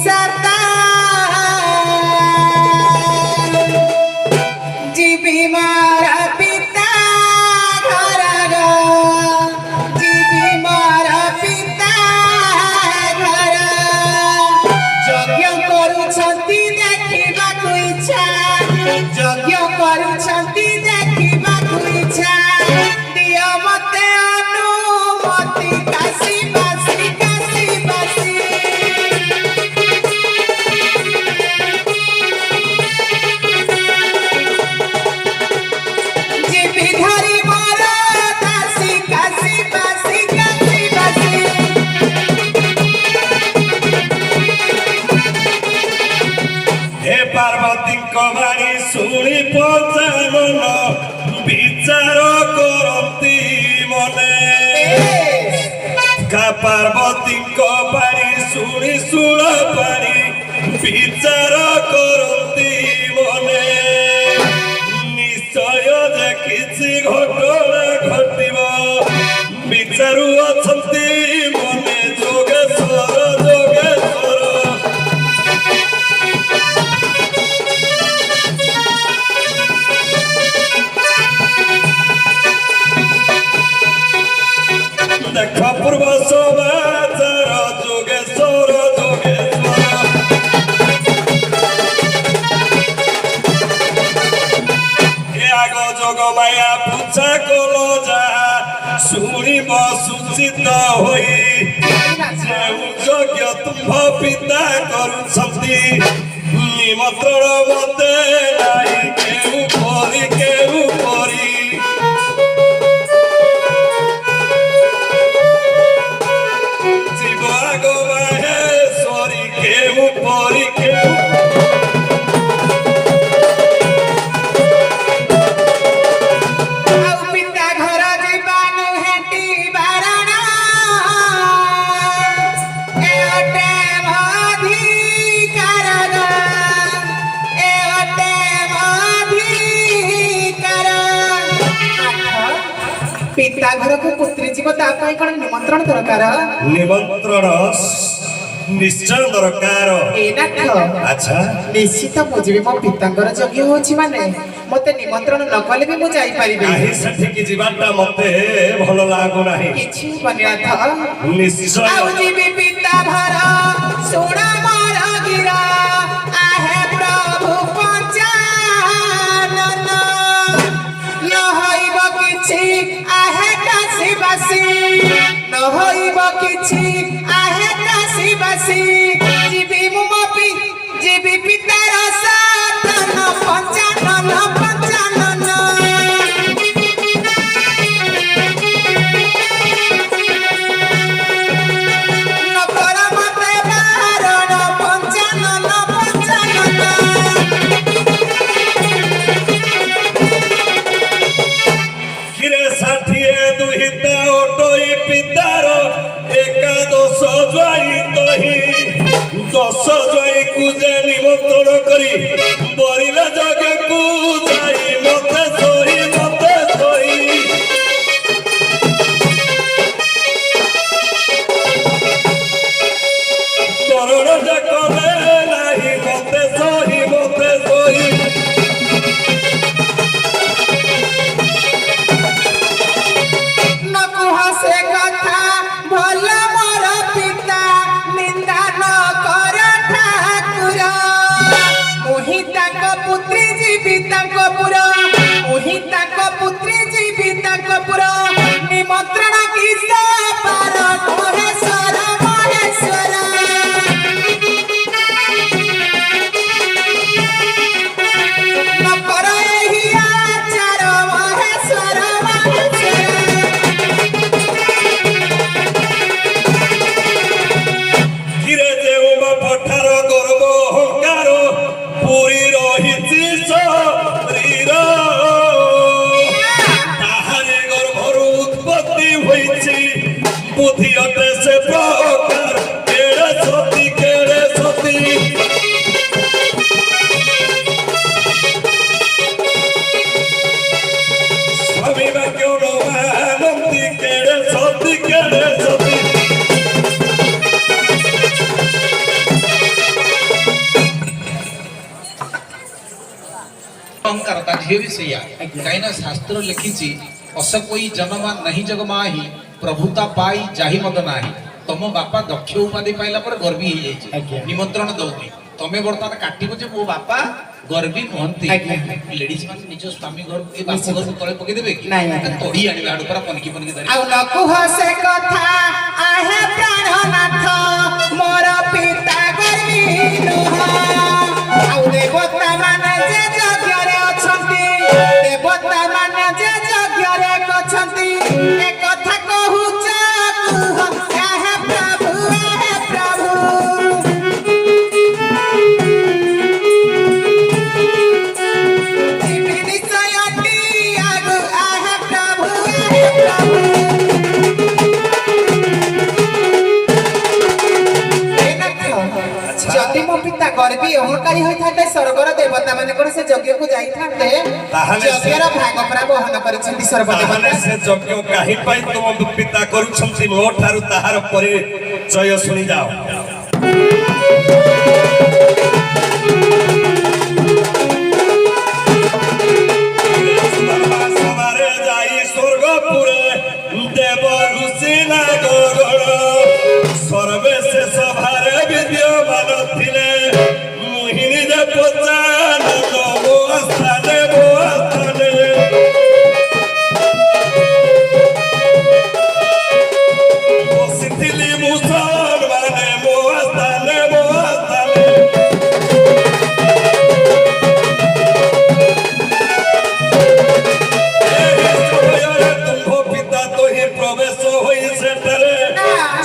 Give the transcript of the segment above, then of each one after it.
सता जीवी मारा पिता घर जीवी मारा पिता घर यज्ञ करुछंती देखिबाकु इच्छा यज्ञ करुछंती देखिबाकु इच्छा दियो मते अनुमति काशी बासी जीवी धरी मोरा दासी काशी बासी हे पार्वती कबाड़ी शुणी पचावन विचार करती मने का पार्वती कबाड़ी शुणी शुण पाड़ी विचार करती मने निश्चय जे किसी घटना घटिब विचारू अछंती मने जोगेश्वर जोगेश्वर देख पूर्व समाचार जोगेश्वर जोगेश्वर ए आग जोग माया पूछा कलो जा शुणिब सूचित होई यज्ञ तुम पिता करुछंती निमंत्रण मते नाही केउ परी पिता घर जीवानु हेटी बारणा एटे अधिकार पिता घर को पुत्री जीव तापाई कौन निमंत्रण दरकार निमंत्रण निश्चय दरकार अच्छा निश्चित मुझे मो पितांकर यज्ञ होछि माने मते निमंत्रण न कले भी मु जाई परिबे आही सठी की जीवाटा मते भलो लागो नाही किछि बनियाथ निश्चय आउ जीवी पिता भर सोना मोर गिरा आहे प्रभु पंचानन न होइब किछि आहे काशी बासी न होइब किछि आहे काशी बासी जीवी मुमपि जीवी पितार साधन पंचानन दस जाई कुजे निमंत्रण करी बरिला जगे कु जाई मते सोई करोड़ जकले नाही मते सोई न कुहा से कथा भला मोर पिता निंदा न कर ठाकुर मोहि ताक पुत्री जीविताक पुर मोहि ताक पुत्री जीविताक पुर निमंत्रण किस पार महेश्वर न कर एहि आचार महेश्वर गिरे जेउबा पठार गर्व अहंकार पुरी रहिछि शरीर ताहारे गर्भरु उत्पत्ति होइछि बुद्धि अटे से प्रकार केड़े सती स्वामी वाक्य नमानंती केड़े सती अलंकारता झे भी सैया कहीं शास्त्र लिखी अस कोई जनमा नहीं जग माही प्रभुता पाई जाहि मद नाही तुम बापा दक्ष उपाधि पाइला पर गर्वी हो जाए निमंत्रण दौनी तमे बर्तमान काटिबो जे मो बापा गर्वी नुहंती लेडीज मान निज स्वामी घर ए बाप घर को तळे पके देबे कि तोड़ी आनिबे आडू पर पनकी धरि आउ लकु हसे कथा आहे प्राणनाथ मोर पिता गर्वी नुह आउ देवता माने जे यज्ञ रे अछंती देवता माने जे यज्ञ रे अछंती ए कथा कहूच कुह आहे प्रभु जदि मो पिता गर्वी अहंकारी होइथाते स्वर्गर देवता माने कोन से यज्ञ को जाइथाते यज्ञर भाग परा बहन करिसेंती सर्व देवता से यज्ञ काहि पई तुम पिता करूछंती मो ठारू ताहार परिचय सुनि जाओ समारे जाई स्वर्गपुरे देव ऋषि नागगण सर्वे से सभारे विद्यमान थिले मोहिनी जे पचान मो स्थाने बसिथिली मुसलमाने मो स्थाने तुम पिता तो ही प्रवेश होई सेठरे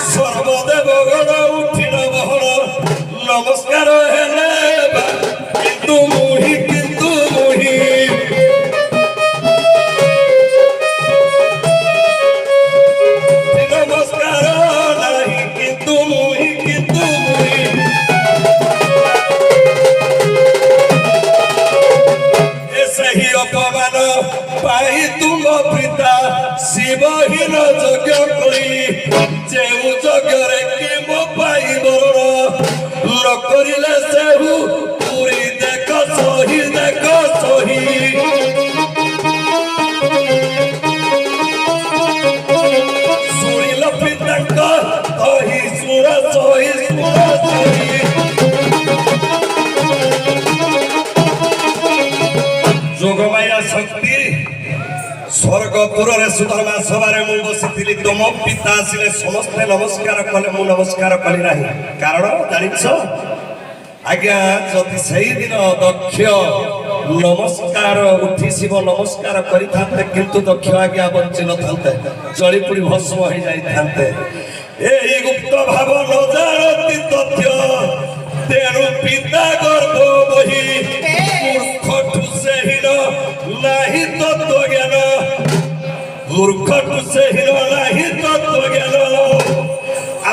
सर्वदेव गण उठिन बहन नमस्कार हेले किंतु मुहि नमस्कार नहीं किंतु मुहि ऐसे ही अपमान पाई तुम पिता शिवहीन यज्ञ करी जेउ यज्ञरे कि मो पाई बरण न करिले सेहु पूरी देख सही सुनिल पिताଙ୍କ तही सुर सही जोगमाया शक्ति स्वर्गपुर सुधर्मा सभारे मु बसी तुम पिता आसिले समस्ते नमस्कार कले मु नमस्कार कली ना कारण जानिछ आज्ञा जदि सही दिन दक्ष नमस्कार उठी शिव नमस्कार करिथांते किंतु दक्ष आज्ञा बंची न थांते जड़ी पुड़ी भस्म हो जाई थांते एही गुप्त भाव न जानती तथ्य तेरु पिता गर्भ बही मूर्खठु से हीन नाही तत्व ज्ञान मूर्खठु से हीन नाही तत्व ज्ञान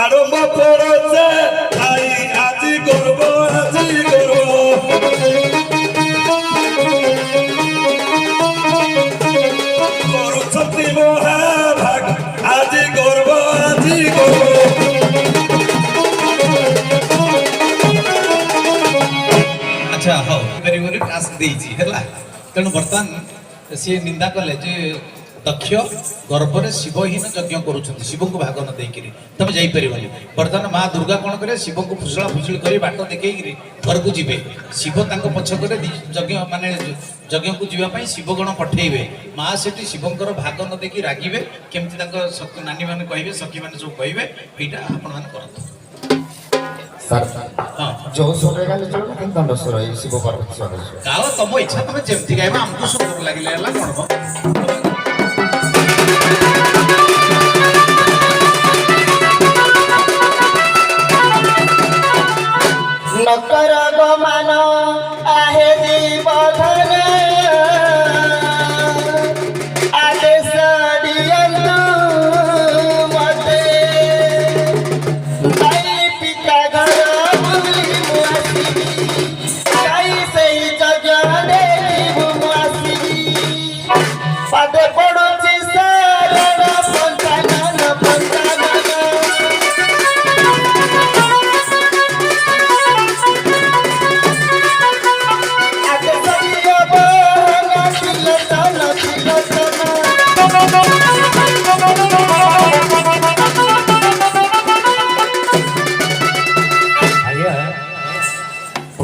आरंभ पड़े आई আজি गर्भ करुछति महाभाग আজি गर्भ अच्छा हाँ वेरी टास्क देइछि हैला तेणु बर्तमान सी निंदा कले जे दक्ष गर्भरे शिवहीन यज्ञ करुछंती शिव को भाग न देकिरी तमे जाई परिबनी बर्तमान मां दुर्गा कोन करे शिव को फुसला फुसली करी बाट देखेइरी घर को जिबे शिव तांको पछ करे यज्ञ माने यज्ञ को जीवा पई शिव गण पठेइबे मां सेठी शिवंकर भाग न देखि रागिबे केमति तांको सखी नानी माने कहिबे सखी माने सब कहिबे एटा आपण मान करत सर हां जो सोरे गाले चलो किन दंड सुर शिव पार्वती सोरे गाओ तमो इच्छा तमे जेमति गाइबा हमको सुंदर लागिले हला कोन नकर मान आहे जीवधन आदेश दियन्तु मते आई पिता घर बुली मुआसी आई सही जगह देखी मुआसी पादे पड़ुछि सारण पंचानन आगे सभी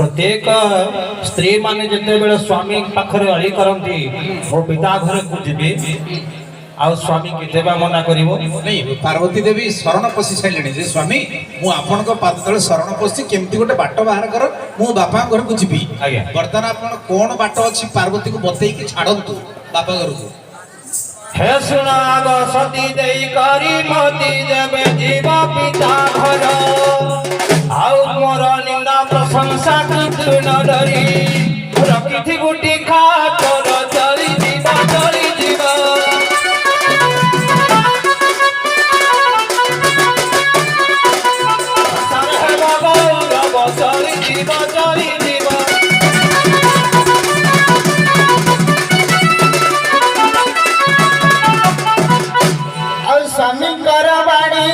प्रत्येक स्त्री माने जेतेबेले स्वामी पाखरे अଳି करंती मो पिता घरे को जिबे आ स्वामी केतेबा मना करिवो नहीं पार्वती देवी शरण पशि सारे जे स्वामी मु आपण पाद तले शरण पशि केमती गोटे बाट बाहर कर मु बापा घर को जीवी आज्ञा। बर्तमान आपण कोन बाट अछि पार्वती को बतई कि छाड़ंतु बापा घर को हे सुनाग सती देई करी मती देवे जीवा पिता घर आउ मोर निंदा प्रशंसा तू न डरी रखिथि गुटी खा तोर चली जीवा सारे बाबा चली जीवा स्वामी करवाणी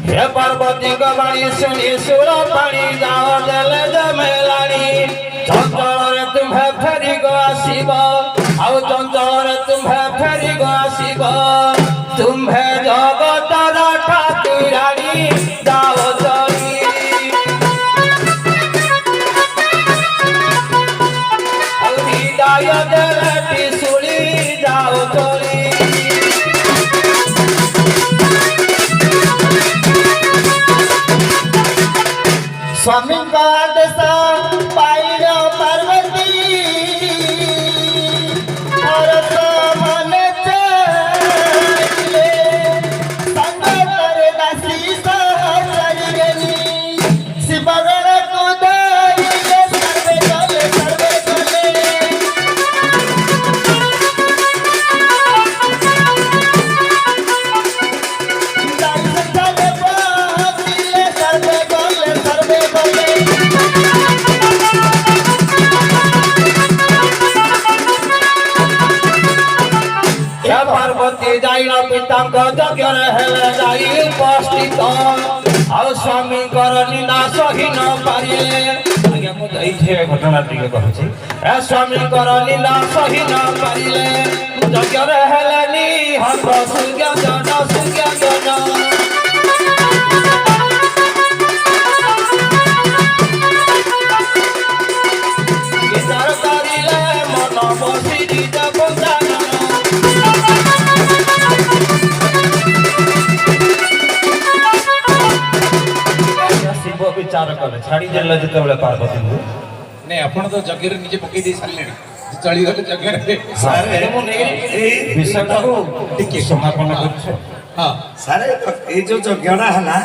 हे पार्वती गवाणी सुनी सुर पानी जाओ जल जमेलानी चंचल तुम्हें फेरी गो आसीब आउ चंचल तुम्हें फेरी गो आसीब तुम्हें जगतर ठाकुरानी जाओ चली हृदय देलटी सुली जाओ चली स्वामी का आदेश पाइल पार्वती और मन चले संग कर दासी सहचरी शिवगण को दईले सर्वे चले या पार्वती जाइन पितांक यज्ञ हेले जाई उपस्थित आउ स्वामी कर निंदा सही न पारिले आज्ञा मु जाइछे घटना टिके कहूची ए स्वामी कर निंदा सही न पारिले यज्ञ हेले नि हत सुज्ञ जन विचार करिले मन बसी दित बंदान शिव विचार करे छाड़ी देले जेतेबेले पार्वती को नहीं आपण तो जगह रे निजे पकई दे सारले चली गले जगह रे सारे मु विषयटा को टिके समापन करछ हां सारे ए जो यज्ञटा हला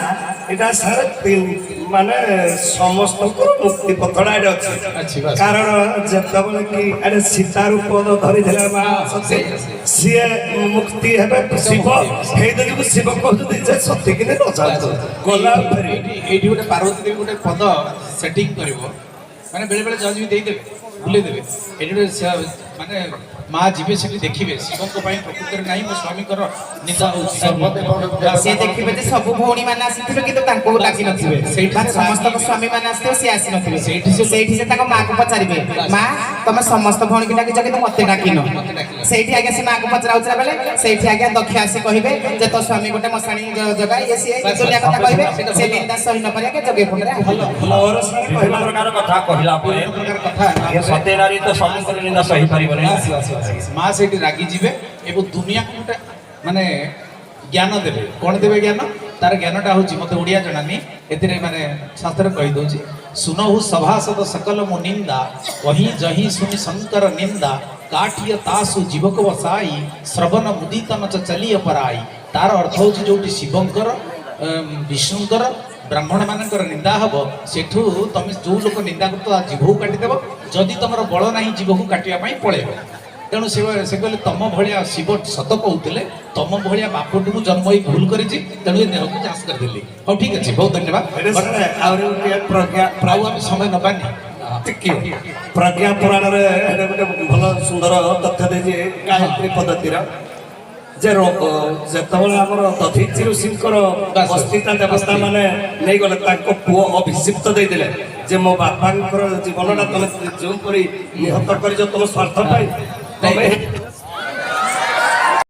एटा सारे माने समस्त को मुक्ति पथड़ा एटा अच्छी अछि बात। कारण जेतबले कि अरे सीता रूप धरि देला मा सते सिए मुक्ति हेबे शिव हे देखि शिव कहत जे सत्य कि न चाहत गोला फेरी एठी गोटे पार्वती देवी गोटे पद सेटिंग करिवो माने बेले बेले जज भी देई देबे भूले देबे एठी गोटे माने माँ जीवे से देखिए शिव को प्रकृति नहीं मो स्वामी कर निंदा होउची से देखिबे जे सब भौणी माने आसीथिबे किंतु तांको डाकी नथिबे ସେଇଠି माने समस्त को स्वामी माने आसीथिबे से आसी नथिबे सेठी से ताको माँ को पचारिबे माँ तमे समस्त भौणी की डाकी जके मते डाकिनो सेठी आगे से माँ को पचरा उचरा बेले सेठी आगे दक्ष आसी कहिबे जे तो स्वामी गोटे मसाणी जगा ये से दुनिया कथा कहिबे से निंदा सही न पारे के जगे फुंडरे और सारे पहिला प्रकार कथा कहिला परे प्रकार कथा ये सत्य नारी तो स्वामी कर निंदा सही परिबने माँ से रागी जीवे एवं दुनिया को गोटे माने ज्ञान देवे कौन देवे ज्ञान तार ज्ञानटा हूँ मत ओडिया जनानी एथिरे माने शास्त्र कहि दउची सुनहु सभासद सकल मो निंदा वही जही सुनि शंकर निंदा काटिय तासु जीवक वसाई श्रवण मुदित न चलिय पराई तार अर्थ हूँ जोटी शिवंकर विष्णुकर ब्राह्मण मानकर निंदा हम सेठू तुम जो लोक निंदा कर जीव को काटिदेव जदि तुम बल ना जीव को काटापी पलैब तेणु से कहले तुम भाया शिव सत कहते तुम भाया बापटू जन्म ही भूल कर तेणु ये देह को जांच करदेली हाँ ठीक अच्छे बहुत धन्यवाद प्राऊ आम समय नबानी प्रज्ञा पुराण गोटे भल सुंदर तथ्य देजे गायत्री पद्धतिर जे जेतबले हमर दधीचि ऋषिंकर बस्तिता देवता माने नै गले ताको पुओ अभिषिक्त देई देले जे मो बापांकर जीवनटा तमे जो परी निहत करी जो तुम स्वार्थ पाई